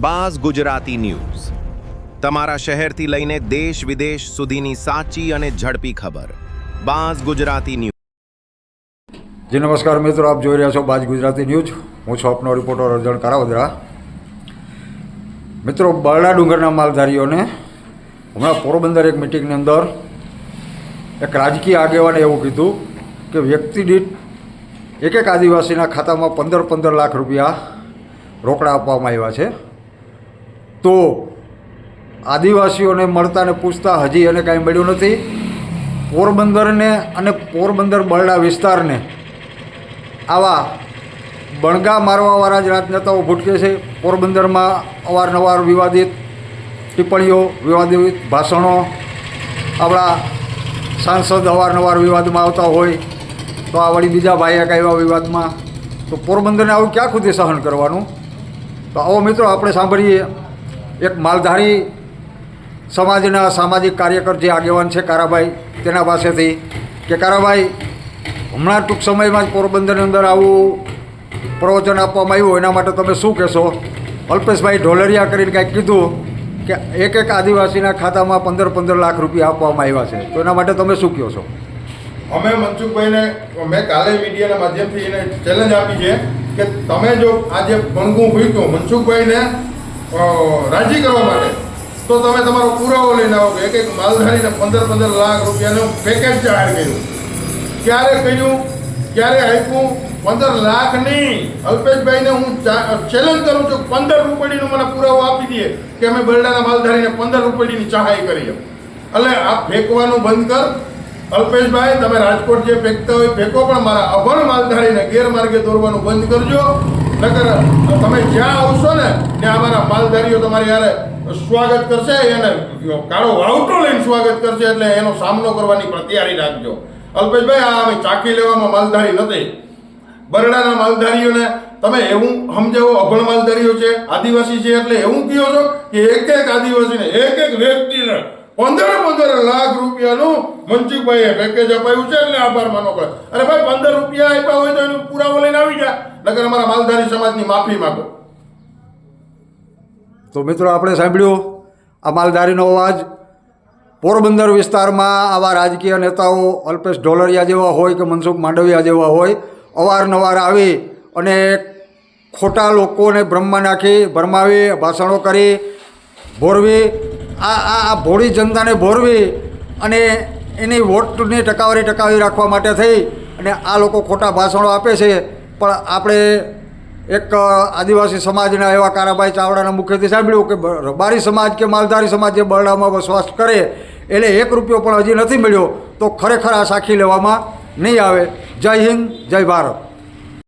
Buzz Gujarati news તમારા શહેરથી લઈને દેશ વિદેશ સુધીની સાચી અને ઝડપી ખબર બાઝ ગુજરાતી ન્યૂઝ। જી નમસ્કાર મિત્રો, આપ જોઈ રહ્યા છો બાઝ ગુજરાતી ન્યૂઝ। હું છું આપનો રિપોર્ટર અર્જણ કારાવદરા। મિત્રો, બરડા ડુંગરના માલધારીઓને હમણાં પોરબંદર એક મિટિંગની અંદર એક રાજકીય આગેવાને એવું કીધું કે વ્યક્તિ દીઠ એક આદિવાસીના ખાતામાં 15 લાખ રૂપિયા રોકડા આપવામાં આવ્યા છે। તો આદિવાસીઓને મળતા ને પૂછતા હજી એને કાંઈ મળ્યું નથી। પોરબંદરને અને પોરબંદર બરડા વિસ્તારને આવા બણગા મારવાવાળા જ રાજનેતાઓ ભૂટકે છે। પોરબંદરમાં અવારનવાર વિવાદિત ટિપ્પણીઓ, વિવાદિત ભાષણો, આપણા સાંસદ અવારનવાર વિવાદમાં આવતા હોય તો આ વળી બીજા ભાઈ આવ્યા વિવાદમાં, તો પોરબંદરને આવું ક્યાં સુધી સહન કરવાનું? તો આવો મિત્રો આપણે સાંભળીએ એક માલધારી સમાજના સામાજિક કાર્યકર જે આગેવાન છે કારાભાઈ, તેના પાસેથી કે કારાભાઈ, હમણાં ટૂંક સમયમાં જ પોરબંદરની અંદર આવું પ્રવચન આપવામાં આવ્યું, એના માટે તમે શું કહેશો? અલ્પેશભાઈ ઢોલરિયા કરીને કાંઈક કીધું કે એક આદિવાસીના ખાતામાં 15 લાખ રૂપિયા આપવામાં આવ્યા છે, તો એના માટે તમે શું કહો છો? અમે મનસુખભાઈને મેં કાલે મીડિયાના માધ્યમથી એને ચેલેન્જ આપી છે કે તમે જો આજે ભણગું ભૂક્યું મનસુખભાઈને રાજી કરવા માટે, તો તમે તમારો પુરાવો લઈને આવો કે એક માલધારીને 15 લાખ રૂપિયાનું પેકેજ જાહેર કર્યું। ક્યારે કર્યું, ક્યારે આપ્યું? 15 લાખ નહીં, અલ્પેશભાઈને હું ચેલેન્જ કરું છું, 15 રૂપિયાનો મને પુરાવો આપી દે કે અમે બરડાના માલધારીને 15 રૂપિયાની સહાય કરી। એટલે આ ફેંકવાનું બંધ કર અલ્પેશભાઈ, તમે રાજકોટ જે ફેંકતા હોય ફેંકો, પણ મારા અભણ માલધારીને ગેરમાર્ગે દોરવાનું બંધ કરજો। નકર તમે જ્યાં આવશો ને ત્યાં અમારા માલધારીઓ તમારી યારે સ્વાગત કરશે, એને કાળો વાવટો લઈને સ્વાગત કરશે, એટલે એનો સામનો કરવાની પણ તૈયારી રાખજો। અલ્પેશભાઈ, આ અમે ચાકી લેવામાં માલધારી નથી। બરડાના માલધારીઓને તમે એવું સમજાવો, અભણ માલધારીઓ છે, આદિવાસી છે, એટલે એવું કહો છો કે એક આદિવાસીને એક વ્યક્તિને 15 લાખ રૂપિયાનું મનસુખભાઈએ પેકેજ અપાયું છે, એટલે આભાર માનો પડે। અરે ભાઈ, 15 રૂપિયા આપ્યા હોય તો એનો પુરાવો લઈને આવી જા, નકર અમારા માલધારી સમાજની માફી માંગો। તો મિત્રો, આપણે સાંભળ્યું આ માલધારીનો અવાજ। પોરબંદર વિસ્તારમાં આવા રાજકીય નેતાઓ અલ્પેશ ઢોલરિયા જેવા હોય કે મનસુખ માંડવિયા જેવા હોય, અવારનવાર આવી અને ખોટા લોકોને ભ્રમમાં નાખી, ભરમાવી, ભાષણો કરી, ભોરવી, આ ભોળી જનતાને ભોરવી અને એની વોટની ટકાવી રાખવા માટે થઈ અને આ લોકો ખોટા ભાષણો આપે છે। પણ આપણે એક આદિવાસી સમાજના એવા કારાભાઈ ચાવડાના મુખેથી સાંભળ્યું કે રબારી સમાજ કે માલધારી સમાજ જે બરડામાં વસવાટ કરે એટલે 1 રૂપિયો પણ હજી નથી મળ્યો, તો ખરેખર આ સાખી લેવામાં નહીં આવે। જય હિન્દ, જય ભારત।